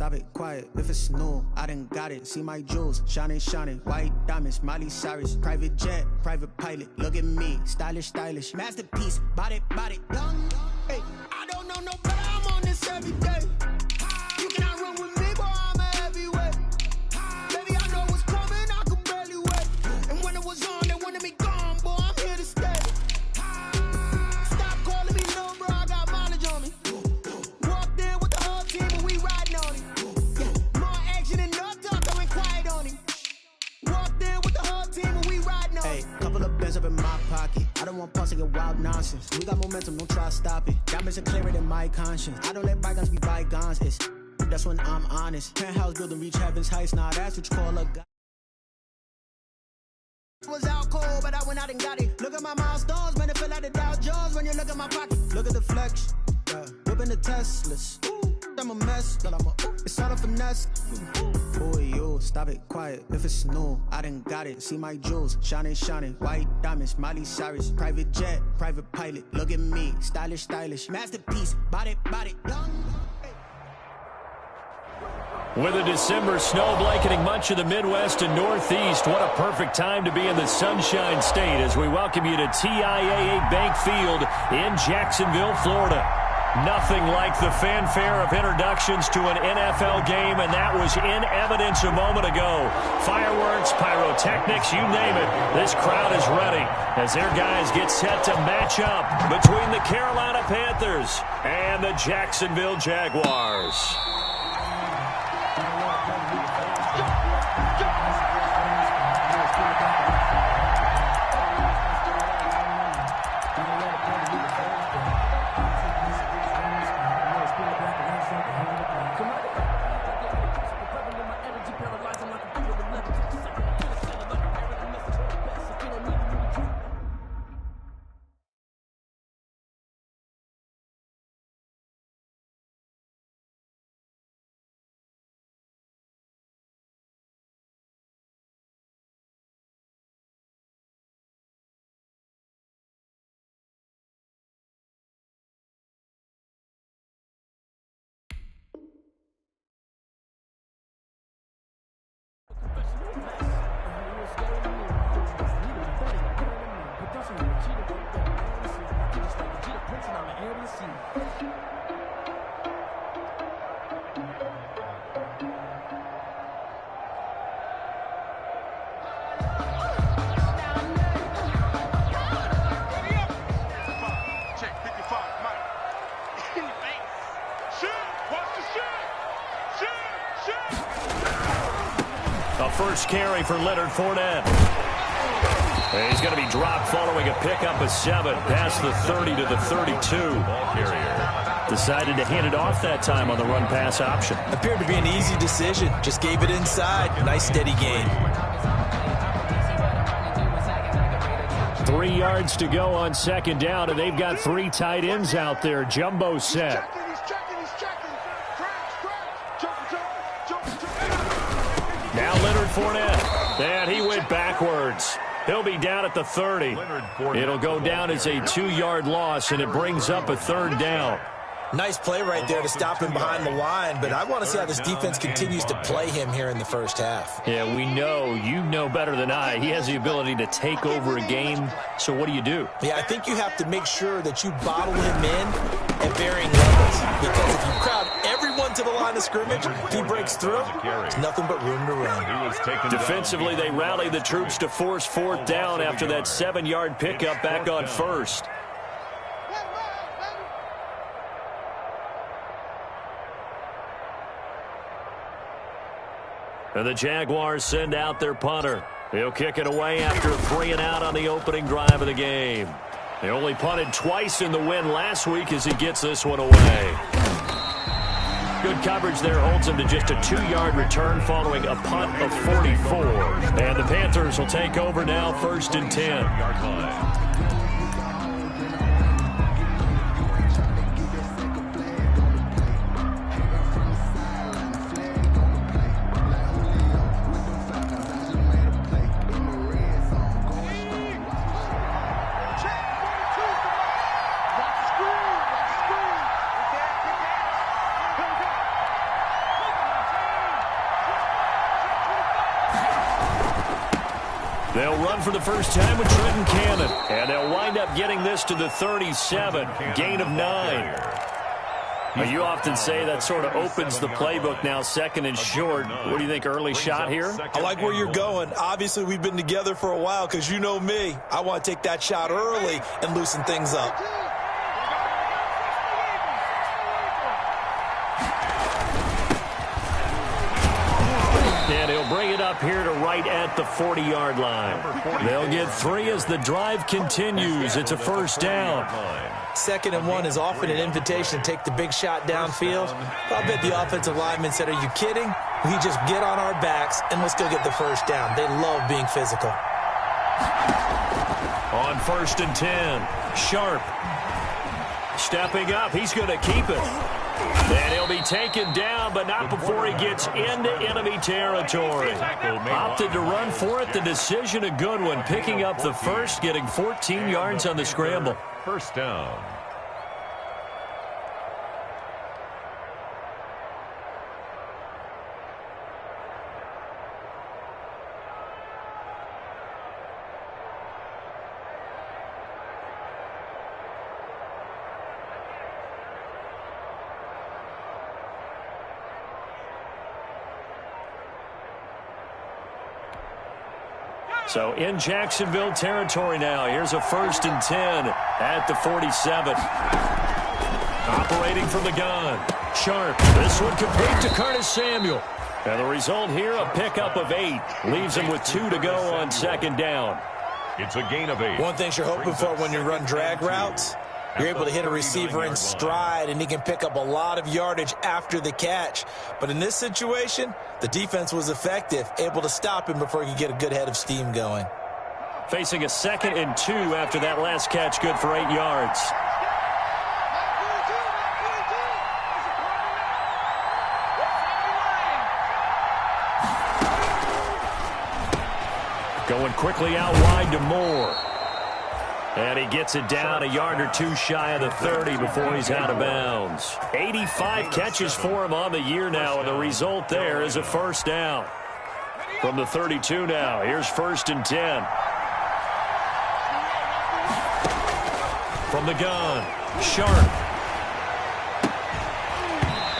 stop it, quiet. If it's new, I done got it. See my jewels, shining, shining. White diamonds, Miley Cyrus. Private jet, private pilot. Look at me, stylish, stylish. Masterpiece, body, body. Young, hey, I don't know no better. I'm on this every day. You cannot run with me, boy, I'm a heavyweight. Baby, I know what's coming, I could barely wait. And when it was on, they wanted me gone, boy, I'm here to stay. Stop calling me little bro, I got mileage on me. Walked in with the whole team and we riding on him. Yeah, more action and no talk, I went quiet on him. Walked in with the whole team and we riding on him. Hey, couple of bands up in my pocket. I don't want pulse to get wild nonsense. We got momentum, don't try to stop it. Diamonds are clearer than my conscience. I don't let bygones be bygones. It's that's when I'm honest. Penthouse building, reach heaven's heights. Nah, that's what you call a god. Was out cold, but I went out and got it. Look at my milestones, man, it feel like the Dow Jones when you look at my pocket. Look at the flex, whipping the Teslas. I'm a mess, but it's all a finesse. Boy, you, stop it, quiet. If it's new, I done got it. See my jewels, shining, shining. White diamonds, Miley Cyrus. Private jet, private pilot. Look at me, stylish, stylish. Masterpiece, body, body, young. With a December snow blanketing much of the Midwest and Northeast, what a perfect time to be in the Sunshine State as we welcome you to TIAA Bank Field in Jacksonville, Florida. Nothing like the fanfare of introductions to an NFL game, and that was in evidence a moment ago. Fireworks, pyrotechnics, you name it. This crowd is ready as their guys get set to match up between the Carolina Panthers and the Jacksonville Jaguars. First carry for Leonard Fournette. He's going to be dropped following a pickup of 7 past the 30 to the 32. Ball carrier decided to hand it off that time on the run-pass option. Appeared to be an easy decision. Just gave it inside. Nice steady gain. 3 yards to go on second down, and they've got 3 tight ends out there. Jumbo set. Now Leonard Fournette, and he went backwards. He'll be down at the 30. It'll go down as a 2-yard loss, and it brings up a 3rd down. Nice play right there to stop him behind the line, but I want to see how this defense continues to play him here in the first half. Yeah, we know, you know better than I, he has the ability to take over a game, so what do you do? Yeah, I think you have to make sure that you bottle him in at varying levels, because if you crowd everyone to the line of scrimmage, if he breaks through, there's nothing but room to run. Defensively, they rally the troops to force 4th down after that 7-yard pickup back on 1st. And the Jaguars send out their punter. He'll kick it away after a 3-and-out on the opening drive of the game. They only punted twice in the win last week as he gets this one away. Good coverage there holds him to just a 2-yard return following a punt of 44. And the Panthers will take over now, 1st and 10. run for the first time with Trenton Cannon. And they'll wind up getting this to the 37, gain of 9. Well, you often say that sort of opens the playbook now, second and short. What do you think, early shot here? I like where you're going. Obviously, we've been together for a while because you know me. I want to take that shot early and loosen things up. And he'll bring it up here to right at the 40-yard line. They'll get 3 as the drive continues. It's a first down. 2nd and 1 is often an invitation to take the big shot downfield. But I bet the offensive lineman said, are you kidding? We just get on our backs and let's go get the first down. They love being physical. On 1st and 10, Sharp. Stepping up, he's going to keep it. And he'll be taken down, but not before he gets into enemy territory. Opted to run for it. The decision a good one. Picking up the first, getting 14 yards on the scramble. First down. So in Jacksonville territory now. Here's a 1st and 10 at the 47. Operating from the gun. Sharp. This one complete to Curtis Samuel. And the result here, a pickup of 8. Leaves him with 2 to go on 2nd down. It's a gain of 8. One thing you're hoping for when you run drag routes, you're able to hit a receiver in stride, and he can pick up a lot of yardage after the catch. But in this situation, the defense was effective, able to stop him before he could get a good head of steam going. Facing a 2nd and 2 after that last catch, good for 8 yards. Going quickly out wide to Moore. And he gets it down a yard or 2 shy of the 30 before he's out of bounds. 85 catches for him on the year now, and the result there is a first down. From the 32 now, here's 1st and 10. From the gun, Sharp.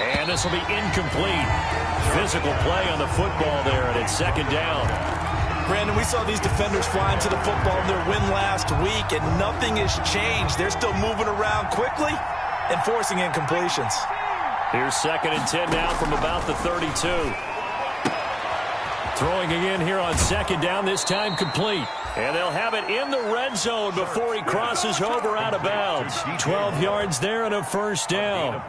And this will be incomplete. Physical play on the football there, and it's 2nd down. Brandon, we saw these defenders flying to the football in their win last week, and nothing has changed. They're still moving around quickly and forcing incompletions. Here's 2nd and 10 now from about the 32. Throwing again here on 2nd down, this time complete. And they'll have it in the red zone before he crosses over out of bounds. 12 yards there and a first down.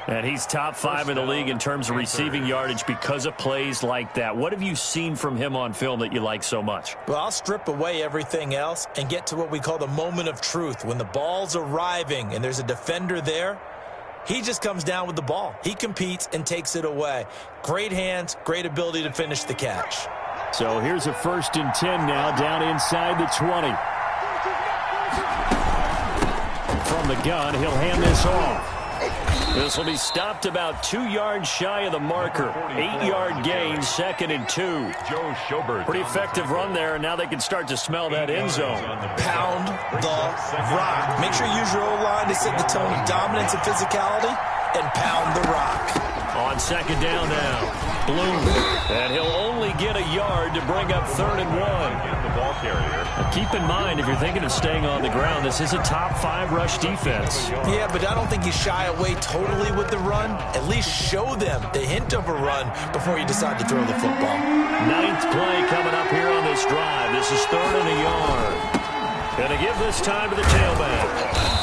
And he's top 5 in the league in terms of receiving yardage because of plays like that. What have you seen from him on film that you like so much? Well, I'll strip away everything else and get to what we call the moment of truth. When the ball's arriving and there's a defender there, he just comes down with the ball. He competes and takes it away. Great hands, great ability to finish the catch. So here's a 1st and 10 now, down inside the 20. From the gun, he'll hand this off. This will be stopped about 2 yards shy of the marker. 8-yard gain, 2nd and 2. Pretty effective run there, and now they can start to smell that end zone. Pound the rock. Make sure you use your O-line to set the tone of dominance and physicality, and pound the rock. On 2nd down now. Bloom. And he'll only get a yard to bring up 3rd and 1. Now keep in mind, if you're thinking of staying on the ground, this is a top 5 rush defense. Yeah, but I don't think you shy away totally with the run. At least show them the hint of a run before you decide to throw the football. 9th play coming up here on this drive. This is 3rd and a yard. Going to give this time to the tailback.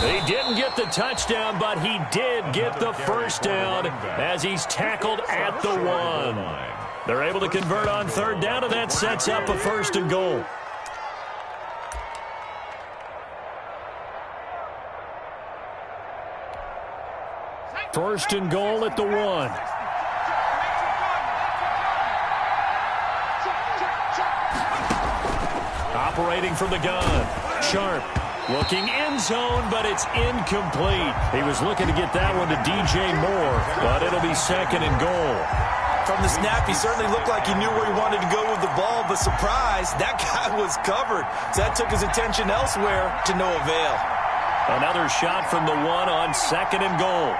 He didn't get the touchdown, but he did get the first down as he's tackled at the 1. They're able to convert on 3rd down, and that sets up a 1st and goal. First and goal at the 1. Operating from the gun. Sharp. Looking end zone, but it's incomplete. He was looking to get that one to DJ Moore, but it'll be 2nd and goal. from the snap, he certainly looked like he knew where he wanted to go with the ball, but surprise, that guy was covered. So that took his attention elsewhere to no avail. Another shot from the one on 2nd and goal.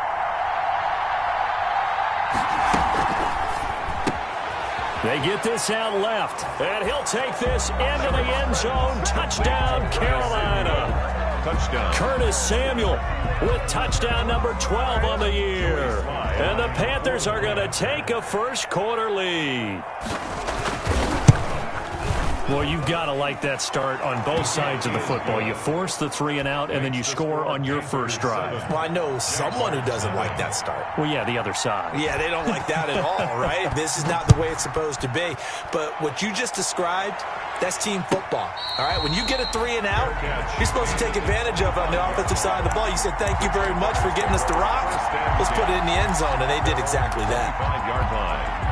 They get this out left, and he'll take this into the end zone. Touchdown, Carolina. Touchdown. Curtis Samuel with touchdown number 12 on the year. And the Panthers are going to take a first-quarter lead. Well, you've got to like that start on both sides of the football. You force the 3 and out, and then you score on your first drive. Well, I know someone who doesn't like that start. Well, yeah, the other side. Yeah, they don't like that at all, right? This is not the way it's supposed to be. But what you just described, that's team football, all right? When you get a 3 and out, you're supposed to take advantage of it on the offensive side of the ball. You said, thank you very much for getting us the rock. Let's put it in the end zone, and they did exactly that. 5-yard line.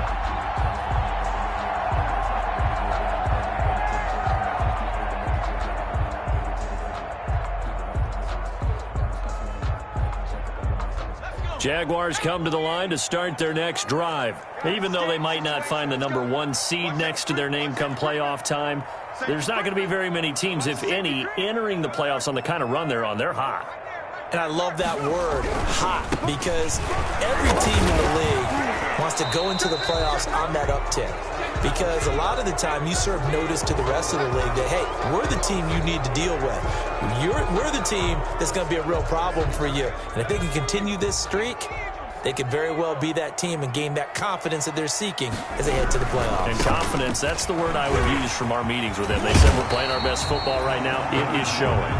Jaguars come to the line to start their next drive. Even though they might not find the number 1 seed next to their name come playoff time, there's not going to be very many teams, if any, entering the playoffs on the kind of run they're on. They're hot. And I love that word, hot, because every team in the league wants to go into the playoffs on that uptick. Because a lot of the time you serve notice to the rest of the league that, hey, we're the team you need to deal with. We're the team that's going to be a real problem for you. And if they can continue this streak, they could very well be that team and gain that confidence that they're seeking as they head to the playoffs. And confidence, that's the word I would use from our meetings with them. They said we're playing our best football right now. It is showing.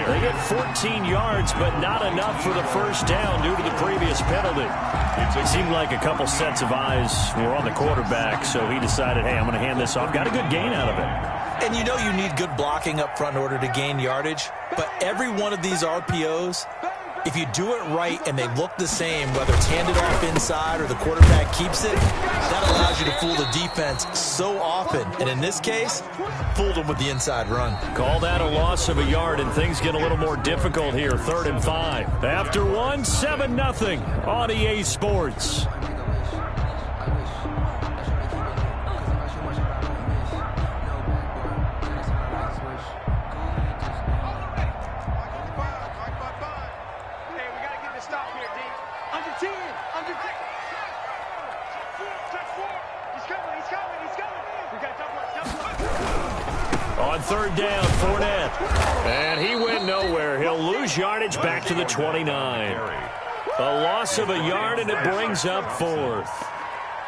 They get 14 yards, but not enough for the first down due to the previous penalty. It seemed like a couple sets of eyes were on the quarterback, so he decided, hey, I'm going to hand this off. Got a good gain out of it. And you know you need good blocking up front in order to gain yardage, but every one of these RPOs, if you do it right and they look the same, whether it's handed off inside or the quarterback keeps it, that allows you to fool the defense so often. And in this case, fooled them with the inside run. Call that a loss of a yard, and things get a little more difficult here. 3rd and 5. After 1, 7-0 on EA Sports. On 3rd down, Fournette. And he went nowhere. He'll lose yardage back to the 29. A loss of a yard, and it brings up 4th.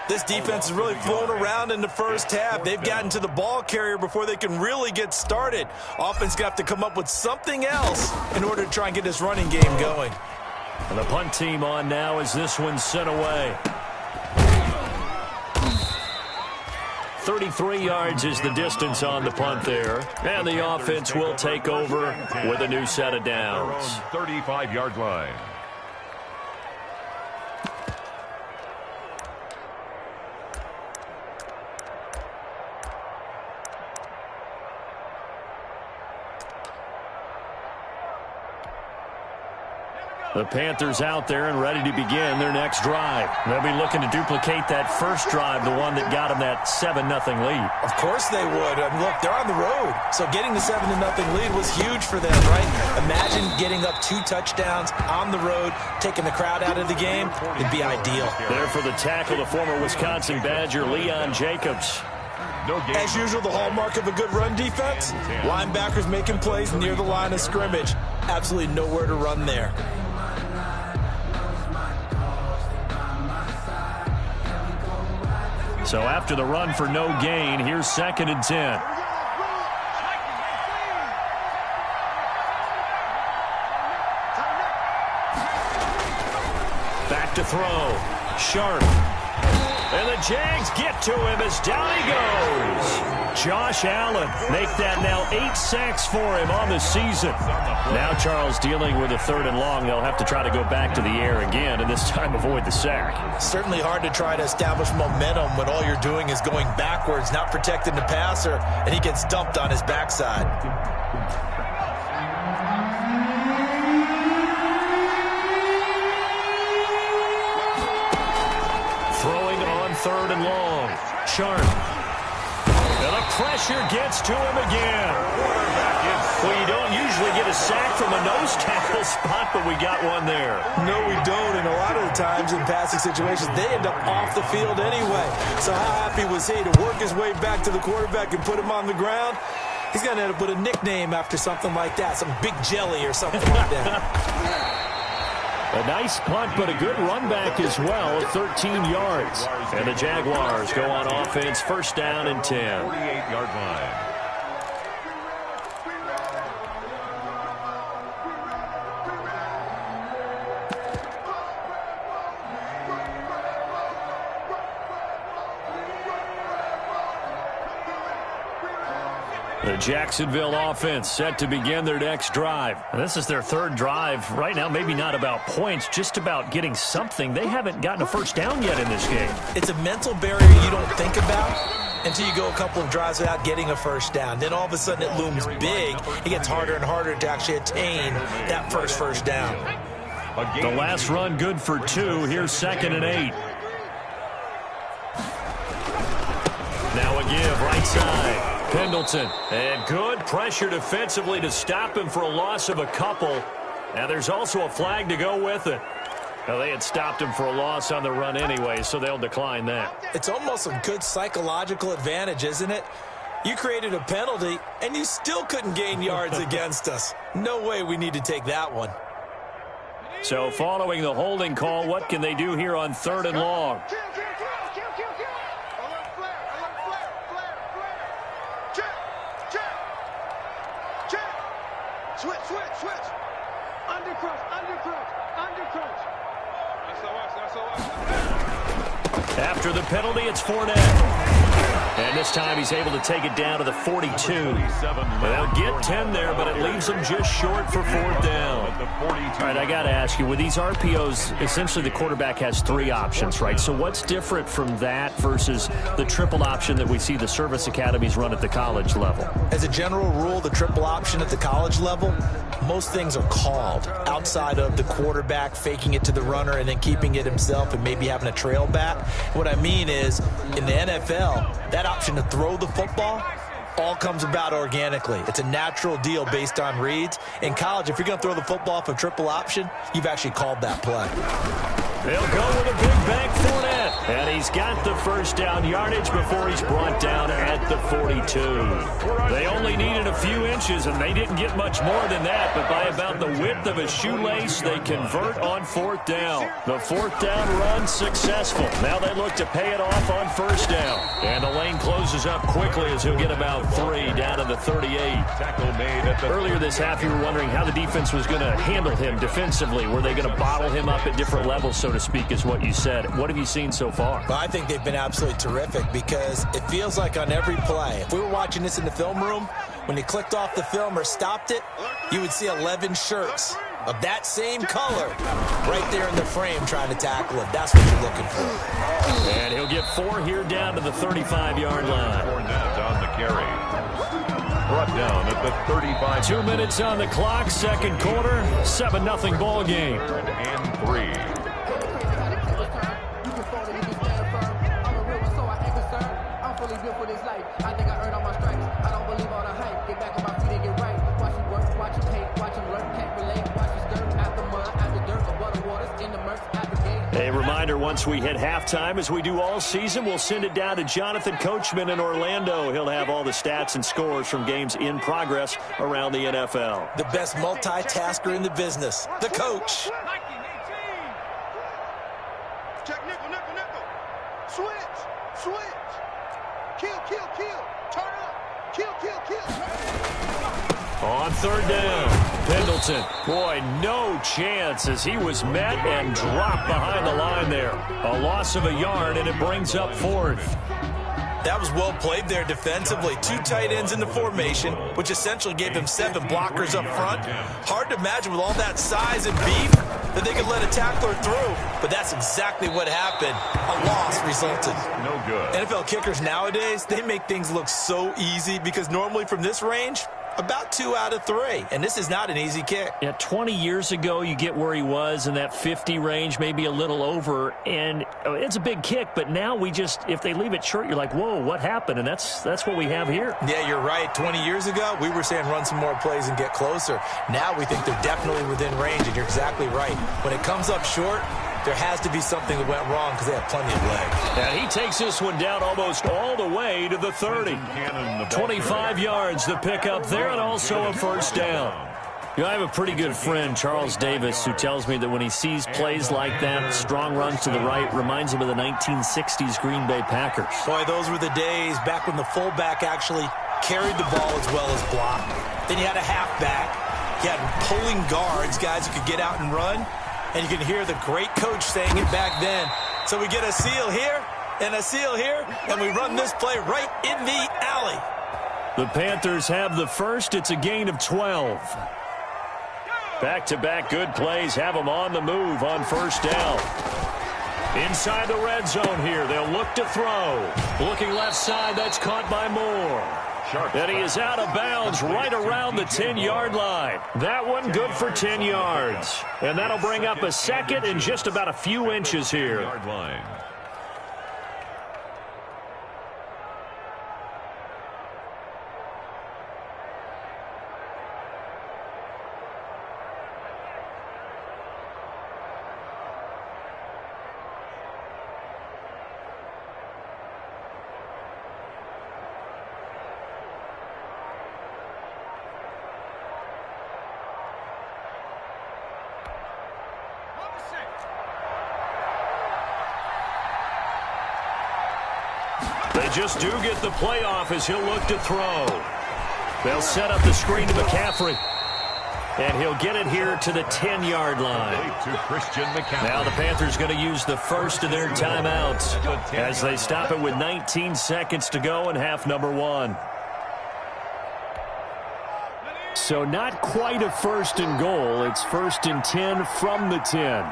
This defense is really flown around in the first half. They've gotten to the ball carrier before they can really get started. Offense got to come up with something else in order to try and get this running game going. And the punt team on now as this one's sent away. 33 yards is the distance on the punt there. And the offense will take over with a new set of downs. 35-yard line. The Panthers out there and ready to begin their next drive. They'll be looking to duplicate that first drive, the one that got them that 7-0 lead. Of course they would. I mean, look, they're on the road. So getting the 7-0 lead was huge for them, right? Imagine getting up 2 touchdowns on the road, taking the crowd out of the game. It'd be ideal. There for the tackle, the former Wisconsin Badger, Leon Jacobs. As usual, the hallmark of a good run defense, linebackers making plays near the line of scrimmage. Absolutely nowhere to run there. So after the run for no gain, here's 2nd and 10. Back to throw. Sharp. And the Jags get to him as down he goes. Josh Allen make that now 8 sacks for him on the season. Now Charles dealing with a 3rd and long. They'll have to try to go back to the air again and this time avoid the sack. Certainly hard to try to establish momentum when all you're doing is going backwards, not protecting the passer, and he gets dumped on his backside. Throwing on 3rd pressure gets to him again. Well, you don't usually get a sack from a nose tackle spot, but we got one there. No, we don't, and a lot of the times in passing situations, they end up off the field anyway. So how happy was he to work his way back to the quarterback and put him on the ground? He's going to end up with a nickname after something like that, some Big Jelly or something like that. A nice punt, but a good run back as well, 13 yards. And the Jaguars go on offense, first down and 10. 48-yard line. The Jacksonville offense set to begin their next drive. And this is their third drive. Right now, maybe not about points, just about getting something. They haven't gotten a first down yet in this game. It's a mental barrier you don't think about until you go a couple of drives without getting a first down. Then all of a sudden it looms big. It gets harder and harder to actually attain that first down. The last run good for 2. Here's 2nd and 8. Now a give right side. Pendleton, and good pressure defensively to stop him for a loss of a couple. Now there's also a flag to go with it. Now they had stopped him for a loss on the run anyway, so they'll decline that. It's almost a good psychological advantage, isn't it? You created a penalty, and you still couldn't gain yards against us. No way we need to take that one. So following the holding call, what can they do here on 3rd and long? Switch. Undercrouch. After the penalty, it's Fournette. And this time he's able to take it down to the 42. They'll get 10 there, but it leaves them just short for 4th down. All right, I got to ask you, with these RPOs, essentially the quarterback has 3 options, right? So what's different from that versus the triple option that we see the service academies run at the college level? As a general rule, the triple option at the college level, most things are called outside of the quarterback faking it to the runner and then keeping it himself and maybe having a trail back. What I mean is, in the NFL, that option to throw the football all comes about organically. It's a natural deal based on reads. In college, if you're going to throw the football off a triple option, you've actually called that play. They'll go with a big bank Fournette. And he's got the first down yardage before he's brought down at the 42. They only needed a few inches, and they didn't get much more than that. But by about the width of a shoelace, they convert on 4th down. The 4th down run successful. Now they look to pay it off on 1st down. And the lane closes up quickly as he'll get about 3 down to the 38. Earlier this half, you were wondering how the defense was going to handle him defensively. Were they going to bottle him up at different levels, so to speak, is what you said. What have you seen so far? Well, I think they've been absolutely terrific because it feels like on every play, if we were watching this in the film room, when you clicked off the film or stopped it, you would see 11 shirts of that same color right there in the frame trying to tackle him. That's what you're looking for. And he'll get 4 here down to the 35-yard line. Fournette on the carry. Brought down at the 35. 2 minutes on the clock, 2nd quarter, 7-0 ball game. And 3. A reminder, once we hit halftime, as we do all season, we'll send it down to Jonathan Coachman in Orlando. He'll have all the stats and scores from games in progress around the NFL. The best multitasker in the business, the coach. Check nickel. Switch. Kill. Turn up. Kill. On 3rd down, Pendleton. Boy, no chance as he was met and dropped behind the line there. A loss of a yard, and it brings up 4th. That was well played there defensively. 2 tight ends in the formation, which essentially gave them 7 blockers up front. Hard to imagine with all that size and beef that they could let a tackler through, but that's exactly what happened. A loss resulted. No good. NFL kickers nowadays, they make things look so easy because normally from this range, About 2 out of 3, and this is not an easy kick. Yeah, 20 years ago, you get where he was in that 50 range, maybe a little over, and it's a big kick, but now if they leave it short, you're like, whoa, what happened? And that's what we have here. Yeah, you're right. 20 years ago, we were saying run some more plays and get closer. Now we think they're definitely within range, and you're exactly right. When it comes up short, there has to be something that went wrong because they have plenty of legs. And he takes this one down almost all the way to the 30. 25 yards the pickup there, and also a first down. You know, I have a pretty good friend, Charles Davis, who tells me that when he sees plays like that, strong runs to the right, reminds him of the 1960s Green Bay Packers. Boy, those were the days back when the fullback actually carried the ball as well as blocked. Then you had a halfback. You had pulling guards, guys who could get out and run. And you can hear the great coach saying it back then. So we get a seal here and a seal here, and we run this play right in the alley. The Panthers have the first. It's a gain of 12. Back-to-back good plays have them on the move on first down. Inside the red zone here. They'll look to throw. Looking left side. That's caught by Moore. And he is out of bounds right around the 10-yard line. That one good for 10 yards. And that'll bring up a second and just about a few inches here. They just do get the playoff as he'll look to throw. They'll set up the screen to McCaffrey. And he'll get it here to the 10-yard line. Now the Panthers going to use the first of their timeouts as they stop it with 19 seconds to go in half number 1. So not quite a first and goal. It's first and 10 from the 10.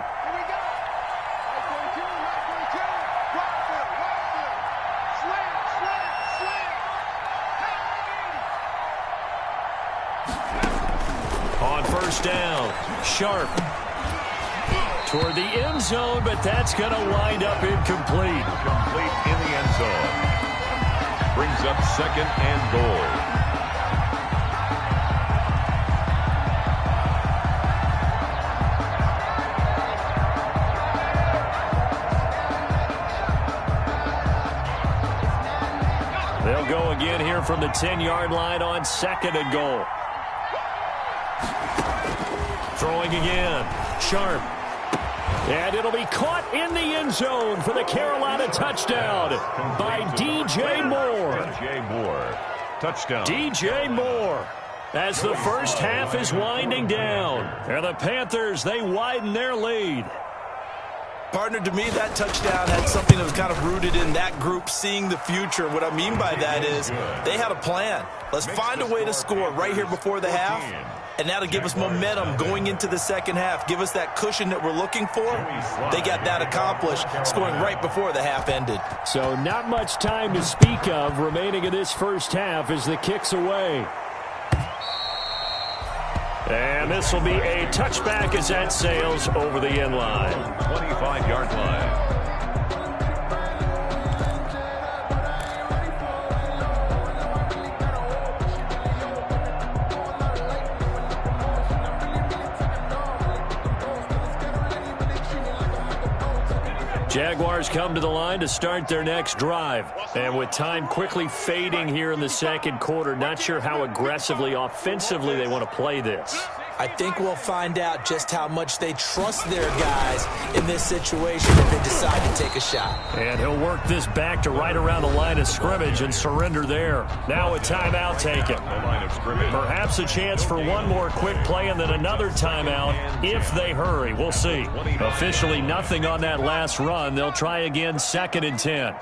Down. Sharp toward the end zone, but that's going to wind up incomplete. Complete in the end zone. Brings up second and goal. They'll go again here from the 10-yard line on second and goal. Throwing again. Sharp. And it'll be caught in the end zone for the Carolina touchdown by D.J. Moore. D.J. Moore. Touchdown. D.J. Moore. As the first half is winding down. And the Panthers, they widen their lead. Partner, to me, that touchdown had something that was kind of rooted in that group seeing the future. What I mean by that is they had a plan. Let's find a way to score right here before the half. And that'll give us momentum going into the second half. Give us that cushion that we're looking for. They got that accomplished, scoring right before the half ended. So not much time to speak of remaining in this first half as the kick's away. And this will be a touchback as that sails over the end line. 25-yard line. Jaguars come to the line to start their next drive. And with time quickly fading here in the second quarter, not sure how aggressively, offensively they want to play this. I think we'll find out just how much they trust their guys in this situation if they decide to take a shot. And he'll work this back to right around the line of scrimmage and surrender there. Now a timeout taken. Perhaps a chance for one more quick play and then another timeout if they hurry. We'll see. Officially nothing on that last run. They'll try again, second and 10.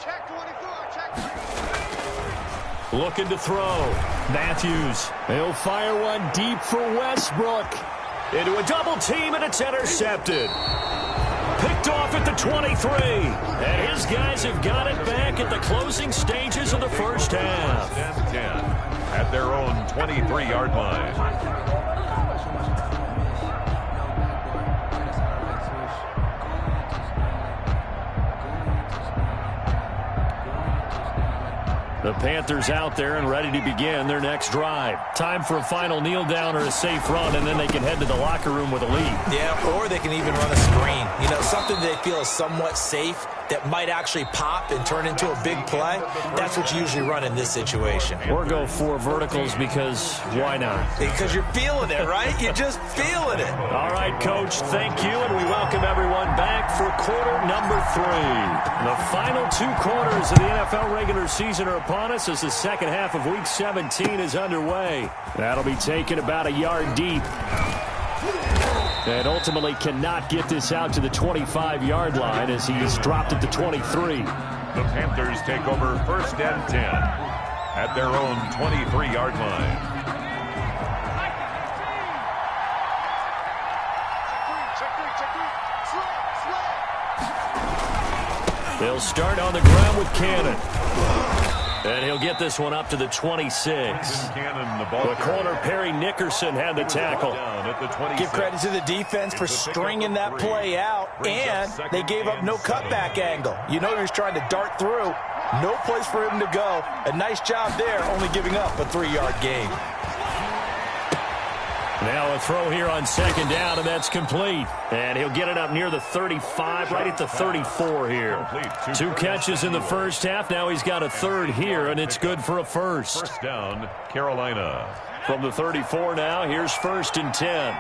Looking to throw. Matthews. He'll fire one deep for Westbrook. Into a double team, and it's intercepted. Picked off at the 23. And his guys have got it back at the closing stages of the first half. at their own 23-yard line. The Panthers out there and ready to begin their next drive. Time for a final kneel down or a safe run, and then they can head to the locker room with a lead. Yeah, or they can even run a screen. You know, something they feel is somewhat safe that might actually pop and turn into a big play. That's what you usually run in this situation. Or go 4 verticals because why not? Because you're feeling it, right? You're just feeling it. All right, Coach, thank you, and we welcome everyone back for quarter number 3. The final 2 quarters of the NFL regular season are upon us as the second half of Week 17 is underway. That'll be taken about a yard deep. And ultimately cannot get this out to the 25-yard line as he's dropped at the 23. The Panthers take over 1st and 10 at their own 23-yard line. They'll start on the ground with Cannon. And he'll get this one up to the 26. The corner, Perry Nickerson, had the tackle. Give credit to the defense for stringing that play out, and they gave up no cutback angle. You know he was trying to dart through. No place for him to go. A nice job there, only giving up a 3-yard gain. Now a throw here on 2nd down, and that's complete. And he'll get it up near the 35, right at the 34 here. 2 catches in the first half. Now he's got a 3rd here, and it's good for a first. First down, Carolina. From the 34 now, here's 1st and 10.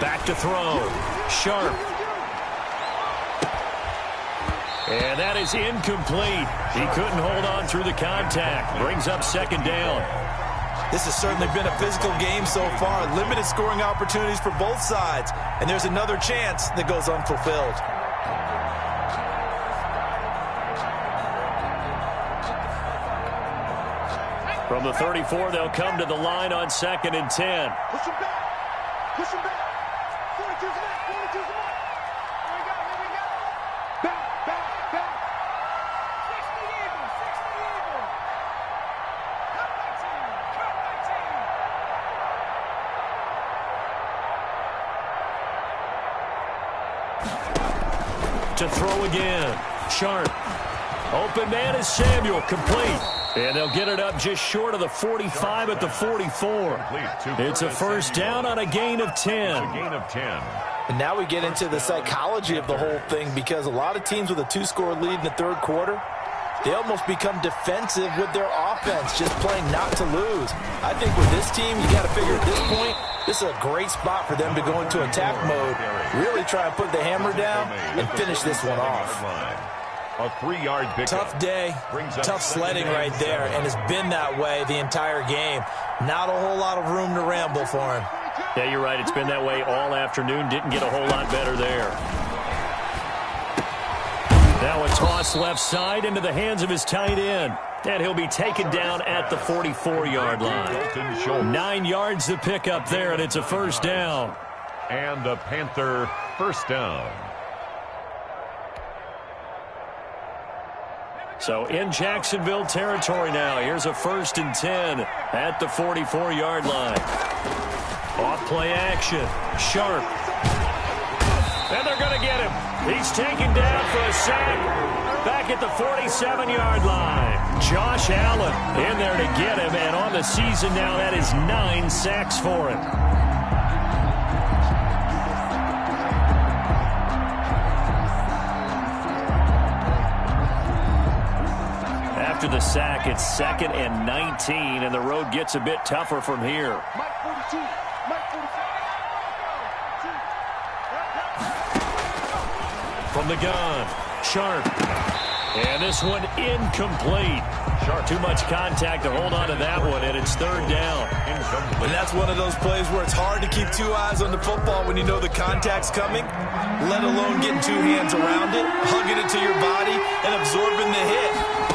Back to throw. Sharp. And that is incomplete. He couldn't hold on through the contact. Brings up 2nd down. This has certainly been a physical game so far. Limited scoring opportunities for both sides. And there's another chance that goes unfulfilled. From the 34, they'll come to the line on 2nd and 10. Push him back. Push him back. 42's back. 42's back. Here we go. Here we go. Back, back, back. 60 even. 60 even. Cut my team. Cut my team. To throw again. Sharp. Open man is Samuel. Complete. And they'll get it up just short of the 45 at the 44. It's a first down on a gain of 10. A gain of 10. And now we get into the psychology of the whole thing, because a lot of teams with a 2-score lead in the 3rd quarter, they almost become defensive with their offense, just playing not to lose. I think with this team, you got to figure at this point, this is a great spot for them to go into attack mode, really try and put the hammer down and finish this one off. A 3-yard pickup. Tough day, tough sledding right there, and it's been that way the entire game. Not a whole lot of room to ramble for him. Yeah, you're right. It's been that way all afternoon. Didn't get a whole lot better there. Now a toss left side into the hands of his tight end. And he'll be taken down at the 44-yard line. 9 yards to pick up there, and it's a first down. And a Panther first down. So in Jacksonville territory now. Here's a 1st and 10 at the 44-yard line. Off play action. Sharp. And they're going to get him. He's taken down for a sack. Back at the 47-yard line. Josh Allen in there to get him. And on the season now, that is 9 sacks for him. After the sack, it's 2nd and 19, and the road gets a bit tougher from here. Mike 42. Mike 45. From the gun, Sharp. And this one incomplete. Sharp, too much contact to hold on to that one, and it's 3rd down. And that's one of those plays where it's hard to keep 2 eyes on the football when you know the contact's coming, let alone getting 2 hands around it, hugging it to your body, and absorbing the hit.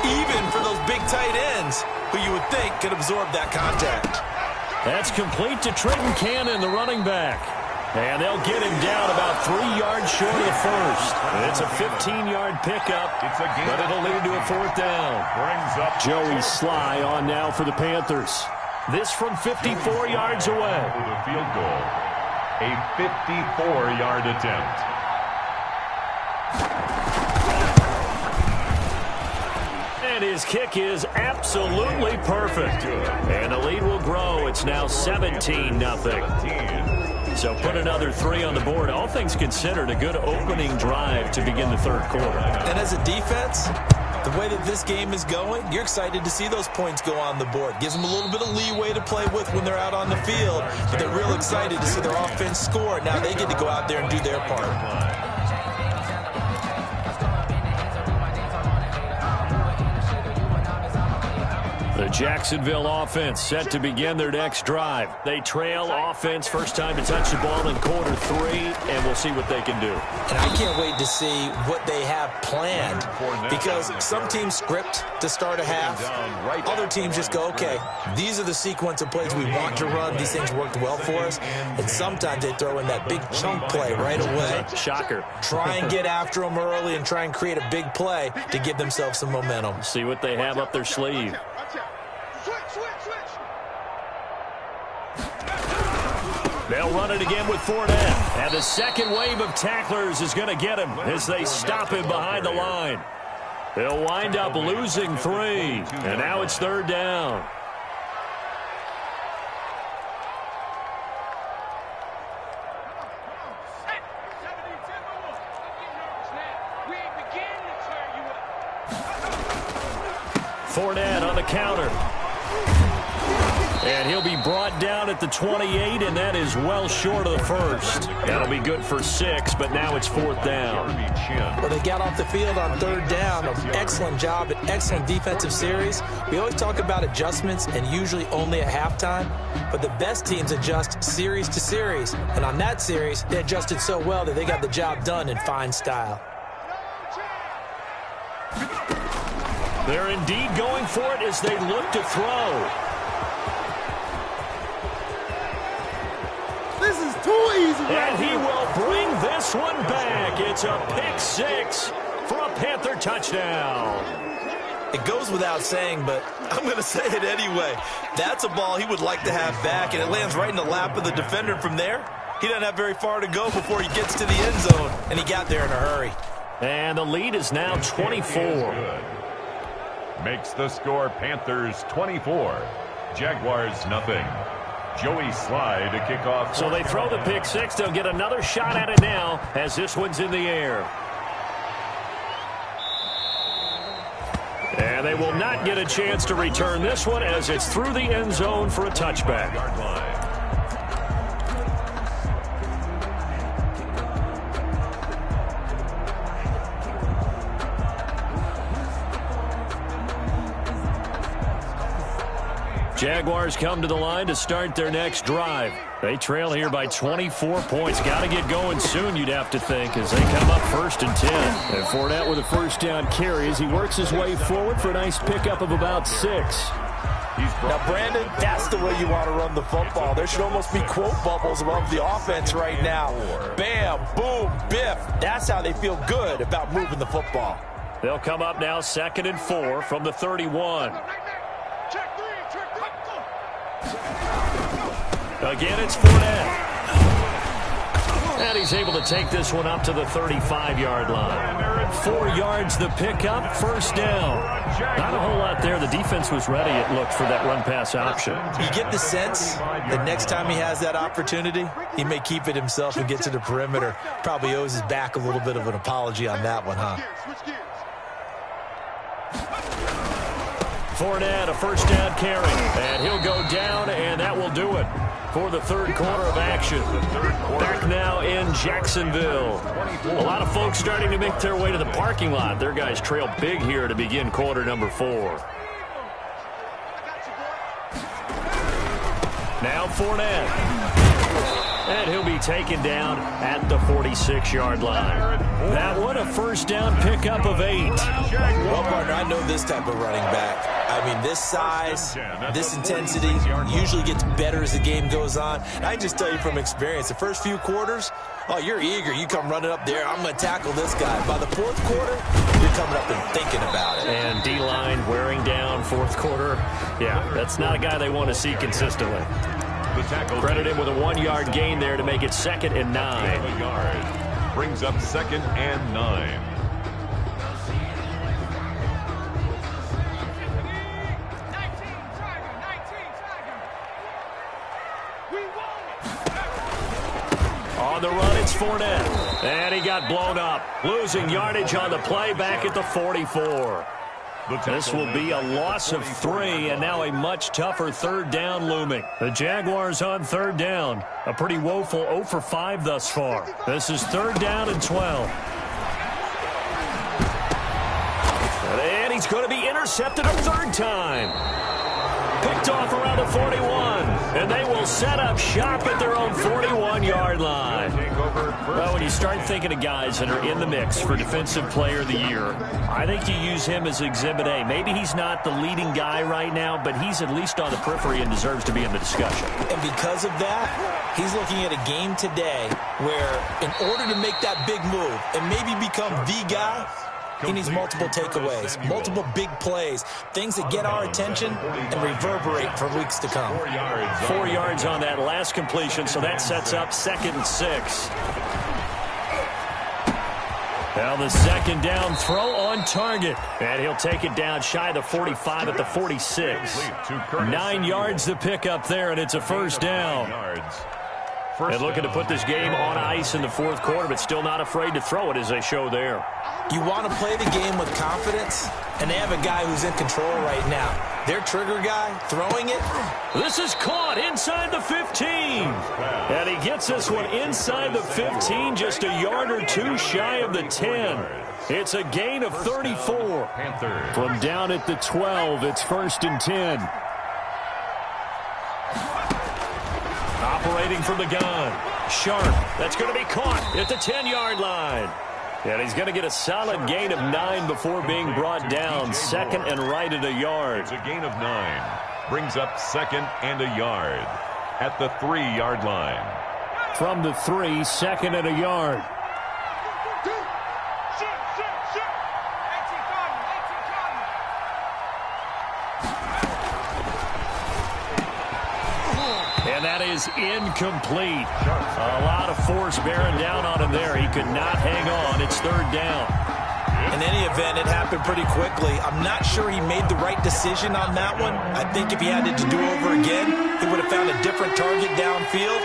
Even for those big tight ends who you would think could absorb that contact. That's complete to Trenton Cannon, the running back. And they'll get him down about 3 yards short of the first. It's a 15-yard pickup, but it'll lead to a 4th down. Joey Sly on now for the Panthers. This from 54 yards away. For the field goal, a 54-yard attempt. And his kick is absolutely perfect. And the lead will grow. It's now 17-0. So put another 3 on the board. All things considered, a good opening drive to begin the 3rd quarter. And as a defense, the way that this game is going, you're excited to see those points go on the board. Gives them a little bit of leeway to play with when they're out on the field. But they're real excited to see their offense score. Now they get to go out there and do their part. The Jacksonville offense set to begin their next drive. They trail offense, first time to touch the ball in quarter 3, and we'll see what they can do. And I can't wait to see what they have planned, because some teams script to start a half. Other teams just go, okay, these are the sequence of plays we want to run. These things worked well for us. And sometimes they throw in that big chunk play right away. Shocker. Try and get after them early and try and create a big play to give themselves some momentum. See what they have up their sleeve. They'll run it again with Fournette. And the second wave of tacklers is going to get him as they stop him behind the line. They'll wind up losing 3. And now it's 3rd down. Fournette on the counter. And he'll be brought down at the 28, and that is well short of the first. That'll be good for 6, but now it's 4th down. Well, they got off the field on 3rd down. Excellent job, an excellent defensive series. We always talk about adjustments and usually only at halftime, but the best teams adjust series to series. And on that series, they adjusted so well that they got the job done in fine style. They're indeed going for it as they look to throw. This is too easy right And he here. will bring this one back. It's a pick-6 for a Panther touchdown. It goes without saying, but I'm going to say it anyway. That's a ball he would like to have back, and it lands right in the lap of the defender. From there, he doesn't have very far to go before he gets to the end zone, and he got there in a hurry. And the lead is now 24. Makes the score Panthers 24, Jaguars nothing. Joey Sly to kick off. So they throw the pick-6. They'll get another shot at it now as this one's in the air. And they will not get a chance to return this one as it's through the end zone for a touchback. Jaguars come to the line to start their next drive. They trail here by 24 points. Got to get going soon, you'd have to think, as they come up 1st and 10. And Fournette with a 1st down carry as he works his way forward for a nice pickup of about 6. Now, Brandon, that's the way you want to run the football. There should almost be quote bubbles above the offense right now. Bam, boom, biff. That's how they feel good about moving the football. They'll come up now 2nd and 4 from the 31. Again, it's Fournette. And he's able to take this one up to the 35-yard line. 4 yards the pickup, 1st down. Not a whole lot there. The defense was ready, it looked, for that run-pass option. You get the sense that next time he has that opportunity, he may keep it himself and get to the perimeter. Probably owes his back a little bit of an apology on that one, huh? Fournette, a 1st down carry. And he'll go down, and that will do it for the 3rd quarter of action. Back now in Jacksonville. A lot of folks starting to make their way to the parking lot. Their guys trail big here to begin quarter number 4. Now Fournette. And he'll be taken down at the 46-yard line. That one, a first down pickup of 8. Well, partner, I know this type of running back. I mean, this size, this intensity usually gets better as the game goes on. And I just tell you from experience, the first few quarters, oh, you're eager. You come running up there, I'm going to tackle this guy. By the fourth quarter, you're coming up and thinking about it. And D-line wearing down fourth quarter. Yeah, that's not a guy they want to see consistently. Credit him with a 1-yard gain there to make it 2nd and 9. Brings up 2nd and 9. On the run, it's Fournette. And he got blown up. Losing yardage on the play back at the 44. This will be a loss of 3, and now a much tougher 3rd down looming. The Jaguars on 3rd down. A pretty woeful 0 for 5 thus far. This is 3rd down and 12. And he's going to be intercepted a 3rd time. Picked off around the 41, and they will set up shop at their own 41-yard line. Well, when you start thinking of guys that are in the mix for Defensive Player of the Year, I think you use him as Exhibit A. Maybe he's not the leading guy right now, but he's at least on the periphery and deserves to be in the discussion. And because of that, he's looking at a game today where in order to make that big move and maybe become the guy, he needs multiple takeaways, multiple big plays, things that get our attention and reverberate for weeks to come. 4 yards on that last completion, so that sets up 2nd and 6. Now the 2nd down throw on target. And he'll take it down shy of the 45 at the 46. 9 yards to pick up there, and it's a 1st down. And looking to put this game on ice in the 4th quarter, but still not afraid to throw it as they show there. You want to play the game with confidence, and they have a guy who's in control right now. Their trigger guy throwing it. This is caught inside the 15. And he gets this one inside the 15, just a yard or 2 shy of the 10. It's a gain of 34. From down at the 12, it's 1st and 10. Operating from the gun. Sharp. That's going to be caught at the 10-yard line. And he's going to get a solid gain of 9 before being brought down. 2nd and right at a yard. It's a gain of 9. Brings up 2nd and a yard at the 3-yard line. From the 3, 2nd and a yard. And that is incomplete. A lot of force bearing down on him there. He could not hang on. It's 3rd down. In any event, it happened pretty quickly. I'm not sure he made the right decision on that one. I think if he had it to do over again, he would have found a different target downfield.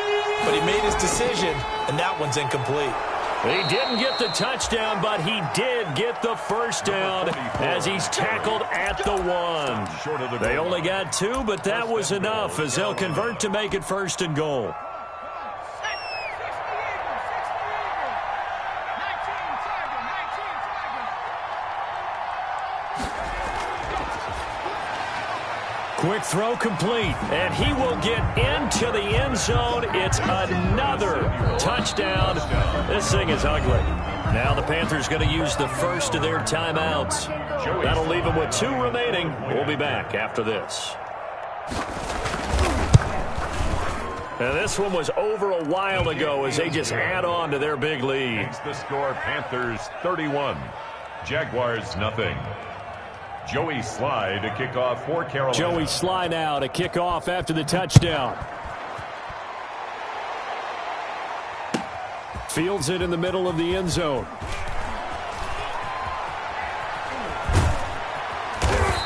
But he made his decision, and that one's incomplete. He didn't get the touchdown, but he did get the 1st down as he's tackled at the 1. They only got 2, but that was enough as they'll convert to make it 1st and goal. Quick throw complete, and he will get into the end zone. It's another touchdown. This thing is ugly. Now the Panthers going to use the first of their timeouts. That'll leave them with 2 remaining. We'll be back after this. And this one was over a while ago as they just add on to their big lead. Makes the score Panthers 31, Jaguars nothing. Joey Sly to kick off for Carolina. Joey Sly now to kick off after the touchdown. Fields it in the middle of the end zone.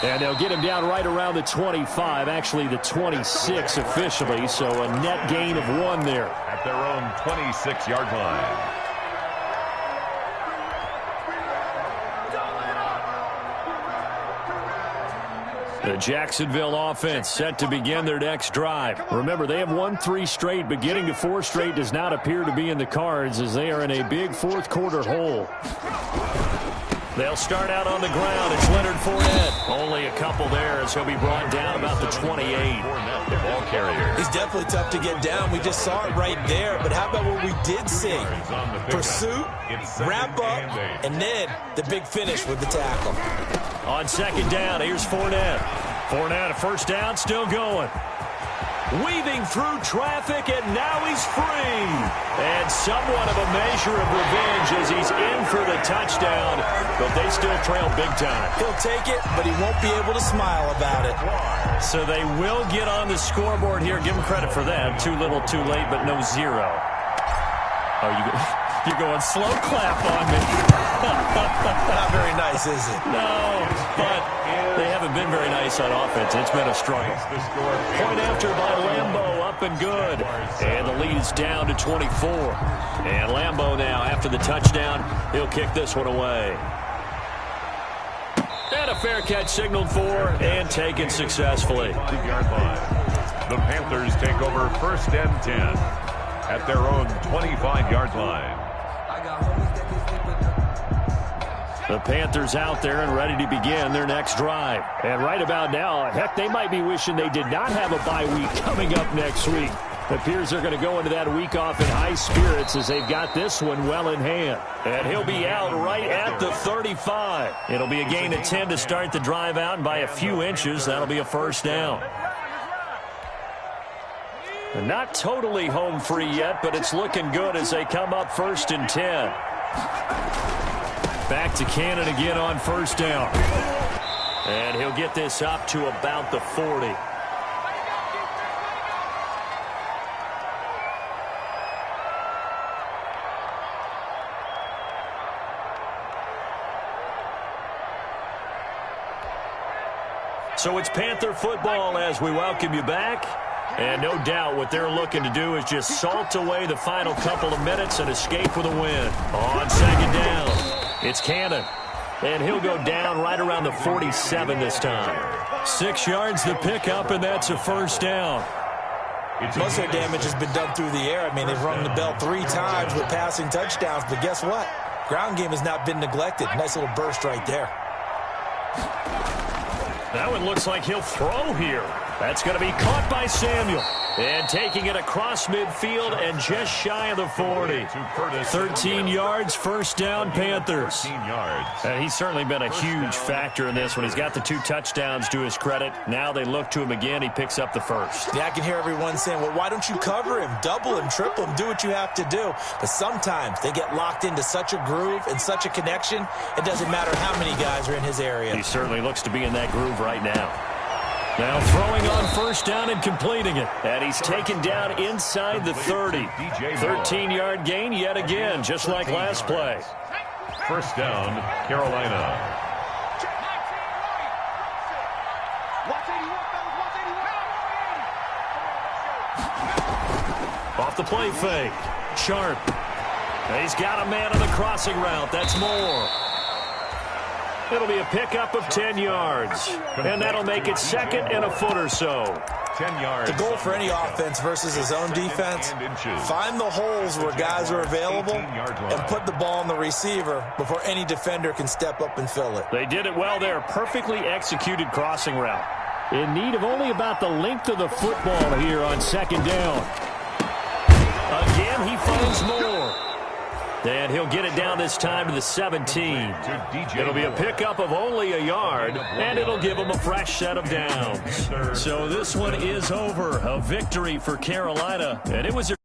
And they'll get him down right around the 25, actually the 26 officially, so a net gain of 1 there. At their own 26-yard line. The Jacksonville offense set to begin their next drive. Remember, they have won 3 straight, but getting to 4 straight does not appear to be in the cards as they are in a big 4th quarter hole. They'll start out on the ground. It's Leonard Fournette. Only a couple there as he'll be brought down about the 28. The ball carrier. He's definitely tough to get down. We just saw it right there. But how about what we did see? Pursuit, wrap up, and then the big finish with the tackle. On second down, here's Fournette. Fournette, a first down, still going. Weaving through traffic, and now he's free. And somewhat of a measure of revenge as he's in for the touchdown, but they still trail big time. He'll take it, but he won't be able to smile about it. So they will get on the scoreboard here. Give him credit for that. Too little, too late, but no zero. Oh, you're going slow clap on me. Not very nice, is it? No, but they haven't been very nice on offense. It's been a struggle. Point after by Lambeau, up and good. And the lead is down to 24. And Lambeau now, after the touchdown, he'll kick this one away. And a fair catch signaled for and taken successfully. 2-yard line. The Panthers take over 1st and 10 at their own 25-yard line. The Panthers out there and ready to begin their next drive. And right about now, heck, they might be wishing they did not have a bye week coming up next week. It appears they're going to go into that week off in high spirits as they've got this one well in hand. And he'll be out right at the 35. It'll be a gain of 10 to start the drive out, and by a few inches, that'll be a first down. And not totally home free yet, but it's looking good as they come up 1st and 10. Back to Cannon again on first down. And he'll get this up to about the 40. So it's Panther football as we welcome you back. And no doubt what they're looking to do is just salt away the final couple of minutes and escape with a win. On second down, it's Cannon. And he'll go down right around the 47 this time. 6 yards the pickup, and that's a first down. Most of their damage has been done through the air. I mean, they've rung the bell 3 times with passing touchdowns, but guess what? Ground game has not been neglected. Nice little burst right there. That one looks like he'll throw here. That's going to be caught by Samuel. And taking it across midfield and just shy of the 40. 13 yards, first down, Panthers. 13 yards. And he's certainly been a huge factor in this one. He's got the 2 touchdowns to his credit. Now they look to him again. He picks up the first. Yeah, I can hear everyone saying, well, why don't you cover him, double him, triple him, do what you have to do. But sometimes they get locked into such a groove and such a connection, it doesn't matter how many guys are in his area. He certainly looks to be in that groove right now. Now throwing on first down and completing it. And he's taken down inside the 30. 13-yard gain yet again, just like last play. First down, Carolina. Off the play fake. Sharp. And he's got a man on the crossing route. That's Moore. It'll be a pickup of 10 yards. And that'll make it second and a foot or so. 10 yards. The goal for any offense versus his own defense, find the holes where guys are available and put the ball on the receiver before any defender can step up and fill it. They did it well there. Perfectly executed crossing route. In need of only about the length of the football here on second down. Again, he finds Moore. And he'll get it down this time to the 17. It'll be a pickup of only a yard, and it'll give him a fresh set of downs. So this one is over. A victory for Carolina, and it was a